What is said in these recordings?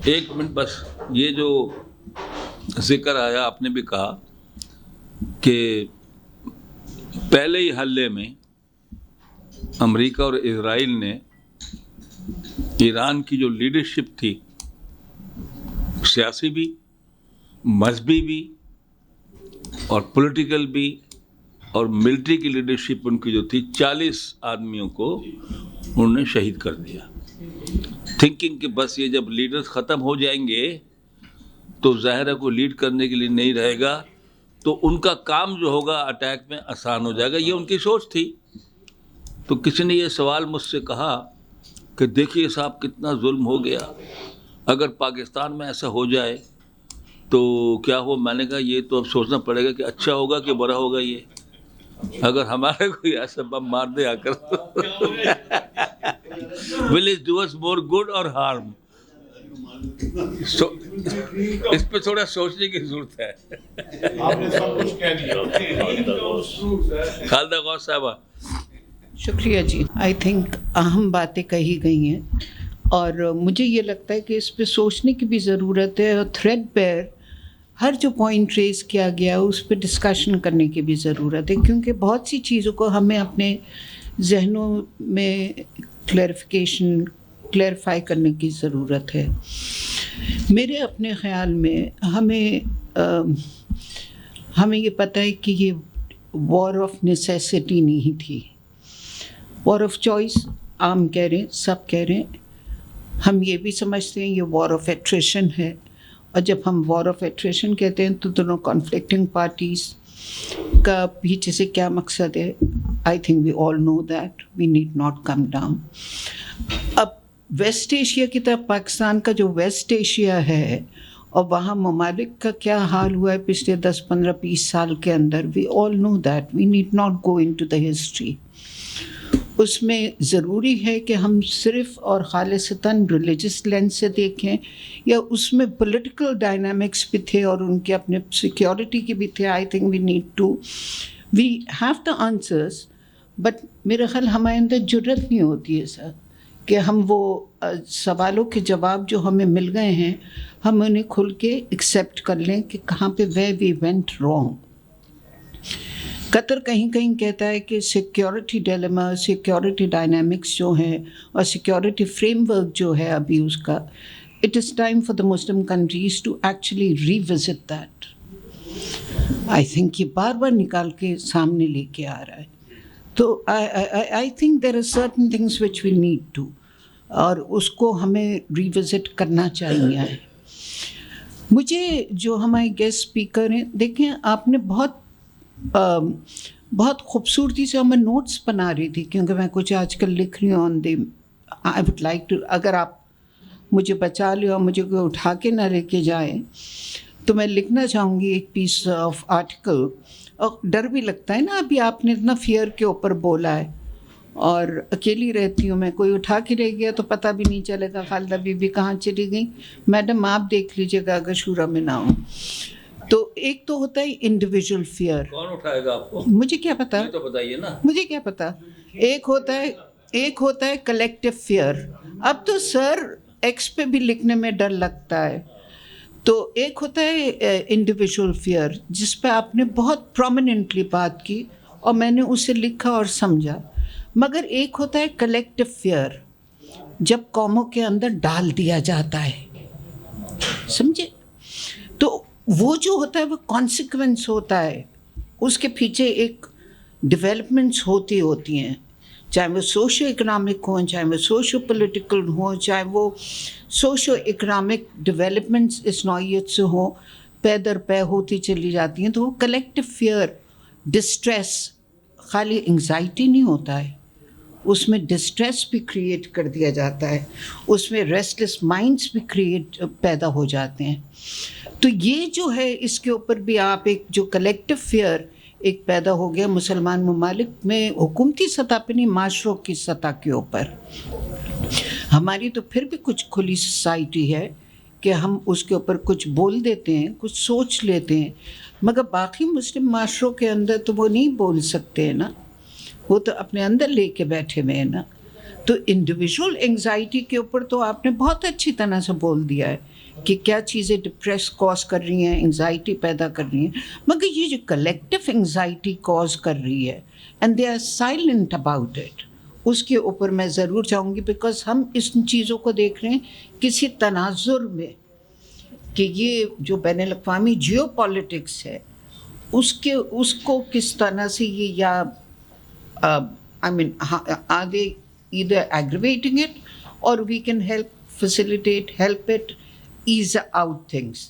ایک منٹ بس. یہ جو ذکر آیا آپ نے بھی کہا کہ پہلے ہی حملے میں امریکہ اور اسرائیل نے ایران کی جو لیڈرشپ تھی، سیاسی بھی، مذہبی بھی اور پولیٹیکل بھی اور ملٹری کی لیڈرشپ ان کی جو تھی، 40 آدمیوں کو انہوں نے شہید کر دیا، تھنکنگ کہ بس یہ جب لیڈرز ختم ہو جائیں گے تو ظاہرہ کو لیڈ کرنے کے لیے نہیں رہے گا، تو ان کا کام جو ہوگا اٹیک میں آسان ہو جائے گا. یہ ان کی سوچ تھی. تو کسی نے یہ سوال مجھ سے کہا کہ دیکھیے صاحب کتنا ظلم ہو گیا، اگر پاکستان میں ایسا ہو جائے تو کیا ہو؟ میں نے کہا یہ تو اب سوچنا پڑے گا کہ اچھا ہوگا کہ برا ہوگا. یہ اگر ہمارے کوئی ایسا بم مار دے آ کر will it do us more good or harm؟ اس پہ تھوڑا سوچنے کی ضرورت ہے. خالدہ غوث صاحبہ. شکریہ جی. آئی تھنک اہم باتیں کہی گئی ہیں اور مجھے یہ لگتا ہے کہ اس پہ سوچنے کی بھی ضرورت ہے، اور تھریڈ پیر ہر جو پوائنٹ ریز کیا گیا اس پہ ڈسکشن کرنے کی بھی ضرورت ہے، کیونکہ بہت سی چیزوں کو ہمیں اپنے ذہنوں میں کلیریفائی کرنے کی ضرورت ہے. میرے اپنے خیال میں ہمیں یہ پتہ ہے کہ یہ وار آف نیسیسٹی نہیں تھی، وار آف چوائس عام کہہ رہے ہیں، سب کہہ رہے ہیں. ہم یہ بھی سمجھتے ہیں یہ وار آف ایٹریشن ہے، اور جب ہم وار آف ایٹریشن کہتے ہیں تو دونوں کانفلکٹنگ پارٹیز کا پیچھے سے کیا مقصد ہے. I think we all know that, we need not come down. اب ویسٹ ایشیا کی طرف پاکستان کا جو ویسٹ ایشیا ہے اور وہاں ممالک کا کیا حال ہوا ہے پچھلے 10 15 20 سال کے اندر، we all know that, we need not go into the history. اس میں ضروری ہے کہ ہم صرف اور خالصتاً ریلیجس لینس سے دیکھیں، یا اس میں پولیٹیکل ڈائنامکس بھی تھے اور ان کے اپنے سیکیورٹی کے بھی تھے. I think we have the answers, but میرا خیال ہمارے اندر جرت نہیں ہوتی ہے سر کہ ہم وہ سوالوں کے جواب جو ہمیں مل گئے ہیں ہم انہیں کھل کے ایکسیپٹ کر لیں کہ کہاں پہ وی وینٹ رانگ. قطر کہیں کہیں کہتا ہے کہ سیکیورٹی ڈیلیما، سیکیورٹی ڈائنامکس جو ہیں اور سیکیورٹی فریم ورک جو ہے ابھی اس کا، it is time for the Muslim countries to actually revisit that. I think یہ بار بار نکال کے سامنے لے کے آ رہا ہے. تو I think there are certain things which we need to, اور اس کو ہمیں ریوزٹ کرنا چاہیے. مجھے جو ہمارے گیسٹ اسپیکر ہیں، دیکھیں آپ نے بہت خوبصورتی سے میں نوٹس بنا رہی تھی، کیونکہ میں کچھ آج کل لکھ رہی ہوں آن دی. آئی وڈ لائک ٹو، اگر آپ مجھے بچا لیں اور مجھے کوئی اٹھا کے نہ لے کے جائیں تو میں لکھنا چاہوں گی ایک پیس آف آرٹیکل. اور ڈر بھی لگتا ہے نا، ابھی آپ نے اتنا فیئر کے اوپر بولا ہے، اور اکیلی رہتی ہوں میں، کوئی اٹھا کے لے گیا تو پتہ بھی نہیں چلے گا خالدہ بی بی کہاں چلی گئی. میڈم آپ دیکھ لیجیے گا اگر شورا میں نہ ہوں. تو ایک تو ہوتا ہے انڈیویجول فیئر. کون اٹھائے گا آپ کو؟ مجھے کیا پتا، یہ تو بتائیے نا. مجھے کیا پتا. ایک ہوتا ہے کلیکٹیو فیئر. اب تو سر ایکس پہ بھی لکھنے میں ڈر لگتا ہے. تو ایک ہوتا ہے انڈیویجول فیئر جس پہ آپ نے بہت پرومیننٹلی بات کی اور میں نے اسے لکھا اور سمجھا. مگر ایک ہوتا ہے کلیکٹیو فیئر جب قوموں کے اندر ڈال دیا جاتا ہے، سمجھے؟ تو وہ جو ہوتا ہے وہ کانسیکوینس ہوتا ہے، اس کے پیچھے ایک ڈیولپمنٹس ہوتی ہیں، چاہے وہ سوشو اکنامک ہوں، چاہے وہ سوشو پولیٹیکل ہوں، چاہے وہ سوشو اکنامک ڈیولپمنٹس اس نوعیت سے ہوں، پے در پے ہوتی چلی جاتی ہیں. تو وہ کلیکٹیو فیئر، ڈسٹریس، خالی انگزائٹی نہیں ہوتا ہے، اس میں ڈسٹریس بھی کریٹ کر دیا جاتا ہے، اس میں ریسٹلیس مائنڈس بھی پیدا ہو جاتے ہیں. تو یہ جو ہے اس کے اوپر بھی آپ ایک جو کلیکٹیو فیئر ایک پیدا ہو گیا مسلمان ممالک میں، حکومتی سطح پہ نہیں، معاشروں کی سطح کے اوپر. ہماری تو پھر بھی کچھ کھلی سوسائٹی ہے کہ ہم اس کے اوپر کچھ بول دیتے ہیں، کچھ سوچ لیتے ہیں، مگر باقی مسلم معاشروں کے اندر تو وہ نہیں بول سکتے ہیں نا، وہ تو اپنے اندر لے کے بیٹھے ہوئے ہیں نا. تو انڈیویجول انگزائٹی کے اوپر تو آپ نے بہت اچھی طرح سے بول دیا ہے کہ کیا چیزیں ڈپریس کاز کر رہی ہیں، انگزائٹی پیدا کر رہی ہیں، مگر یہ جو کلیکٹیو انگزائٹی کاز کر رہی ہے and they are silent about it, اس کے اوپر میں ضرور چاہوں گی، بیکاز ہم اس چیزوں کو دیکھ رہے ہیں کسی تناظر میں کہ یہ جو بین الاقوامی جیو پالیٹکس ہے اس کو کس طرح سے یہ یا I mean, are they either aggravating it or we can facilitate, help it, ease out things.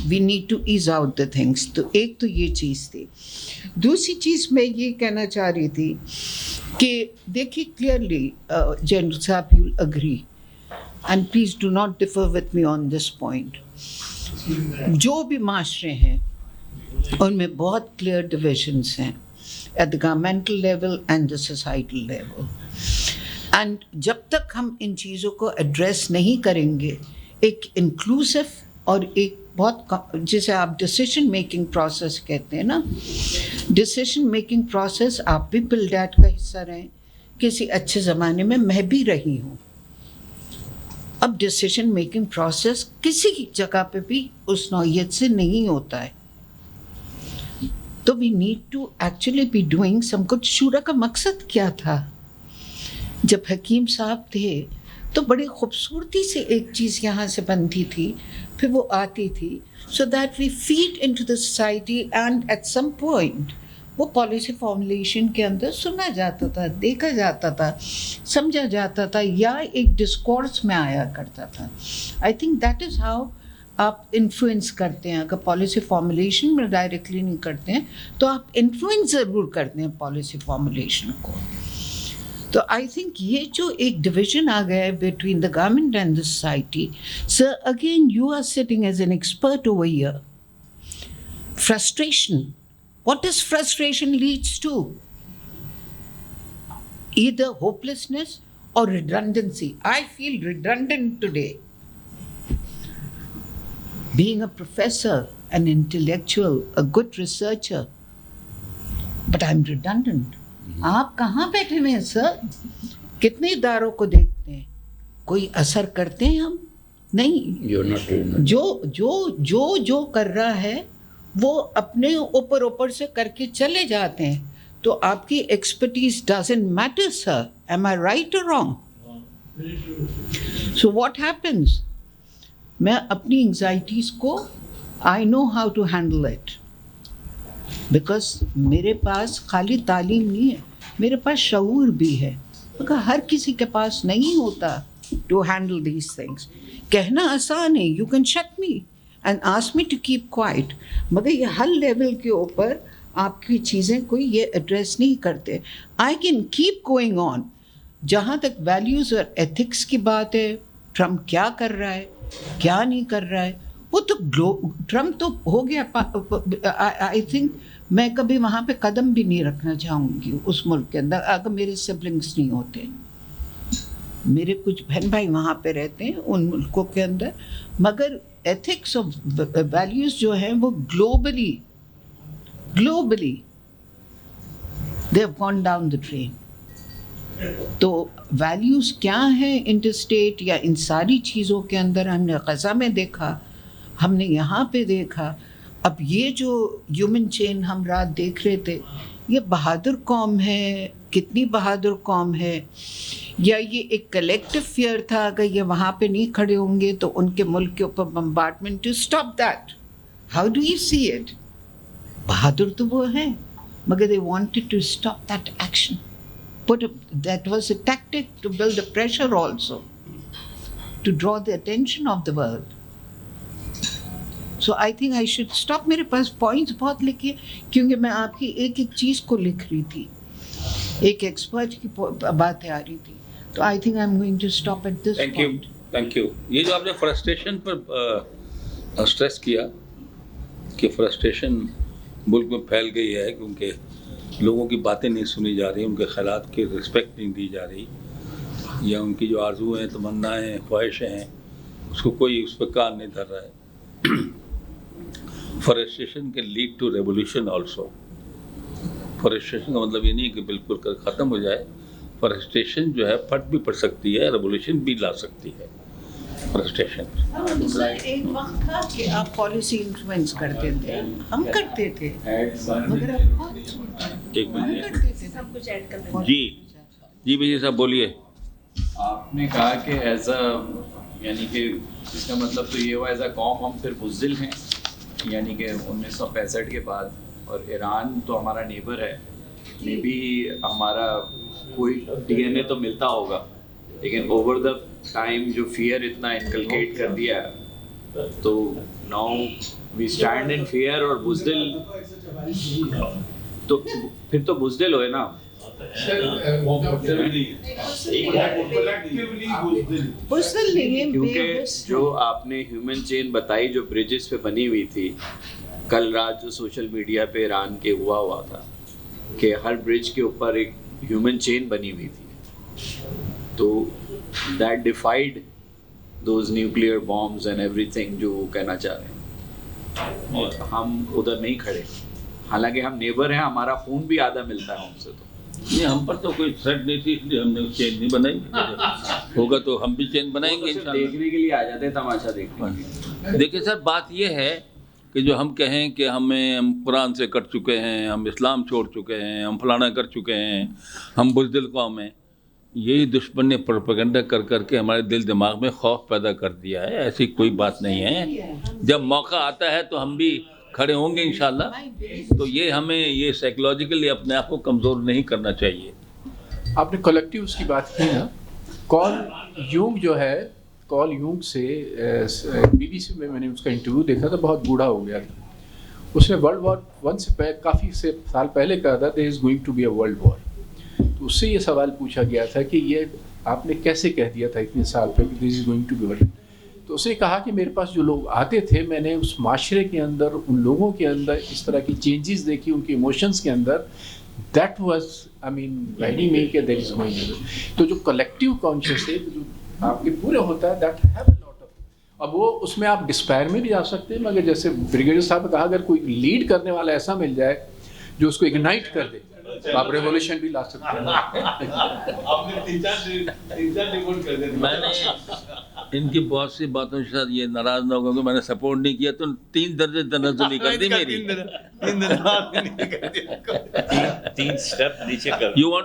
We need to ease out the things. تو ایک تو یہ چیز تھی. دوسری چیز میں یہ کہنا چاہ رہی تھی کہ دیکھیے کلیئرلی جنرل صاحب you'll agree and please do not differ with me on this point. جو بھی معاشرے ہیں ان میں بہت کلیئر ڈویژنس ہیں at the governmental level and the societal level. And جب تک ہم ان چیزوں کو ایڈریس نہیں کریں گے، ایک انکلوسو اور ایک بہت جسے آپ ڈسیشن میکنگ پروسیس کہتے ہیں نا، ڈسیشن میکنگ پروسیس آپ بھی پلڈیٹ کا حصہ رہیں، کسی اچھے زمانے میں میں بھی رہی ہوں. اب ڈسیشن میکنگ پروسیس کسی جگہ پہ بھی اس نوعیت سے نہیں ہوتا ہے، تو we need to actually be doing some کچھ. شورا کا مقصد کیا تھا؟ جب حکیم صاحب تھے تو بڑی خوبصورتی سے ایک چیز یہاں سے بنتی تھی، پھر وہ آتی تھی، so that we feed into the society, and at some point وہ پالیسی فارمولیشن کے اندر سنا جاتا تھا، دیکھا جاتا تھا، سمجھا جاتا تھا، یا ایک ڈسکورس میں آیا کرتا تھا. I think that is how آپ انفلوئنس کرتے ہیں. اگر پالیسی فارمولیشن میں ڈائریکٹلی نہیں کرتے ہیں تو آپ انفلوئنس ضرور کرتے ہیں پالیسی فارمولیشن کو. تو آئی تھنک یہ جو ایک ڈویژن آ گیا ہے between the government and the society. Sir again you are sitting as an expert over here. Frustration. What does frustration leads to? Either hopelessness or redundancy. I feel redundant today. Being a professor, an intellectual, a good researcher, but I'm redundant. آپ کہاں بیٹھے ہوئے ہیں سر؟ کتنے اداروں کو دیکھتے ہیں، کوئی اثر کرتے ہیں ہم؟ نہیں. جو کر رہا ہے وہ اپنے اوپر سے کر کے چلے جاتے ہیں، تو آپ کی expertise doesn't matter sir. Am I right اور رانگ؟ سو واٹ ہیپنس، میں اپنی انگزائٹیز کو I know how to handle it, because میرے پاس خالی تعلیم نہیں ہے، میرے پاس شعور بھی ہے، مگر ہر کسی کے پاس نہیں ہوتا ٹو ہینڈل دیز تھنگس. کہنا آسان ہے، you can shut me and ask me to keep quiet، مگر یہ ہر لیول کے اوپر آپ کی چیزیں کوئی یہ ایڈریس نہیں کرتے. I can keep going on. جہاں تک ویلیوز اور ایتھکس کی بات ہے، ٹرمپ کیا کر رہا ہے، کیا نہیں کر رہا ہے، وہ تو ٹرمپ تو ہو گیا. آئی تھنک میں کبھی وہاں پہ قدم بھی نہیں رکھنا چاہوں گی اس ملک کے اندر اگر میرے سبلنگس نہیں ہوتے. میرے کچھ بہن بھائی وہاں پہ رہتے ہیں ان ملکوں کے اندر، مگر ایتھکس اور ویلیوز جو ہیں وہ globally they have gone down the train. تو ویلیوز کیا ہیں انٹر اسٹیٹ یا ان ساری چیزوں کے اندر؟ ہم نے غزہ میں دیکھا، ہم نے یہاں پہ دیکھا. اب یہ جو ہیومن چین ہم رات دیکھ رہے تھے، یہ بہادر قوم ہے، کتنی بہادر قوم ہے، یا یہ ایک کلیکٹیو فیئر تھا اگر یہ وہاں پہ نہیں کھڑے ہوں گے تو ان کے ملک کے اوپر bombardment to stop that. How do you see it? بہادر تو وہ ہیں، مگر they wanted to stop that action. But that was a tactic to build a pressure also, to draw the attention of the world. So I think I should stop. میرے پاس points بہت لکھے کیونکہ میں آپ کی ایک ایک چیز کو لکھ رہی تھی، ایک ایکسپرٹ کی باتیں آ رہی تھی. تو I think I'm going to stop at this point. Thank you. یہ جو آپ نے فرسٹریشن پر اسٹریس کیا کہ فرسٹریشن ملک میں پھیل گئی ہے کیونکہ لوگوں کی باتیں نہیں سنی جا رہی، ان کے خیالات کی رسپیکٹ نہیں دی جا رہی، یا ان کی جو آرزو ہیں، تمنائیں، خواہشیں ہیں، اس کو کوئی اس پہ کان نہیں دھر رہا ہے. Frustration can lead to revolution also. Frustration کا مطلب یہ نہیں کہ بالکل ختم ہو جائے، فرسٹریشن جو ہے پھٹ بھی پڑ سکتی ہے, ریولیوشن بھی لا سکتی ہے فرسٹریشن. سر ایک وقت تھا کہ آپ پالیسی انفلوئنس کرتے تھے, ہم کرتے تھے, مگر اب بہت ایک منٹ کرتے تھے. سب کچھ ایڈ کرنا. جی بھائی صاحب بولیے. آپ نے کہا کہ ایز اے یعنی کہ اس کا مطلب تو یہ ہوا ایز اے قوم ہم پھر بزدل ہیں, یعنی کہ 1965 کے بعد, اور ایران تو ہمارا نیبر ہے, مے بی ہمارا کوئی ڈی این اے تو ملتا ہوگا, لیکن اوور دا ٹائم جو فیئر اتنا انکلکیٹ کر دیا تو now we stand in fear اور بزدل, تو پھر تو بزدل ہوئے نا. کیونکہ جو آپ نے ہیومن چین بتائی جو بریجز پہ بنی ہوئی تھی, کل رات جو سوشل میڈیا پہ ایران کے ہوا تھا کہ ہر برج کے اوپر ایک ہیومن چین بنی ہوئی تھی, تو that defied those nuclear bombs and everything جو وہ کہنا چاہ رہے ہیں, اور ہم ادھر نہیں کھڑے, حالانکہ ہم نیبر ہیں, ہمارا خون بھی آدھا ملتا ہے ہم سے. تو نہیں, ہم پر تو کوئی تھریٹ نہیں تھی, اس لیے ہم نے چین نہیں بنائی. ہوگا تو ہم بھی چین بنائیں گے انشاءاللہ. دیکھنے کے لیے آ جاتے ہیں, تماشا دیکھنے کے لیے. دیکھیں سر, بات یہ ہے کہ جو ہم کہیں کہ ہم قرآن سے کٹ چکے ہیں, ہم اسلام چھوڑ چکے ہیں, ہم فلانا کر چکے ہیں, ہم بزدل قوم ہیں, یہی دشمن نے پروپیگنڈا کر کر کے ہمارے دل دماغ میں خوف پیدا کر دیا ہے. ایسی کوئی بات نہیں ہے. جب موقع آتا ہے تو ہم بھی کھڑے ہوں گے انشاءاللہ. تو یہ ہمیں یہ سائیکولوجیکلی اپنے آپ کو کمزور نہیں کرنا چاہیے. آپ نے کلیکٹیوز کی بات کی نا, کارل یونگ جو ہے, کارل یونگ سے بی بی سی میں نے اس کا انٹرویو دیکھا تھا, بہت بوڑھا ہو گیا تھا. اس نے ورلڈ وار 1 سے کافی سال پہلے کہا تھا there is going to be a world war. تو اس سے یہ سوال پوچھا گیا تھا کہ یہ آپ نے کیسے کہہ دیا تھا اتنے سال پہ کہ there is going to be world. تو اس نے کہا کہ میرے پاس جو لوگ آتے تھے, میں نے اس معاشرے کے اندر ان لوگوں کے اندر اس طرح کی چینجز دیکھی, ان کے ایموشنس کے اندر, that was I mean guiding me کہ دیر از گوئنگ. تو جو کلیکٹیو کانشیس ہے جو آپ کے پورے ہوتا ہے, that have a lot of. اب وہ اس میں آپ ڈسپائر میں بھی جا سکتے ہیں, مگر جیسے بریگیڈیئر صاحب نے کہا, اگر کوئی لیڈ کرنے والا ایسا مل جائے جو اس کو اگنائٹ کر دے, آپ ریولیوشن بھی لا سکتے ہیں. میں نے ان کی بہت سی باتوں کے ساتھ یہ ناراض نہ ہوگا کہ میں نے سپورٹ نہیں کیا, تو 3 درجے تنزلی کر دی میری. 3 سٹیپ نیچے کر. You want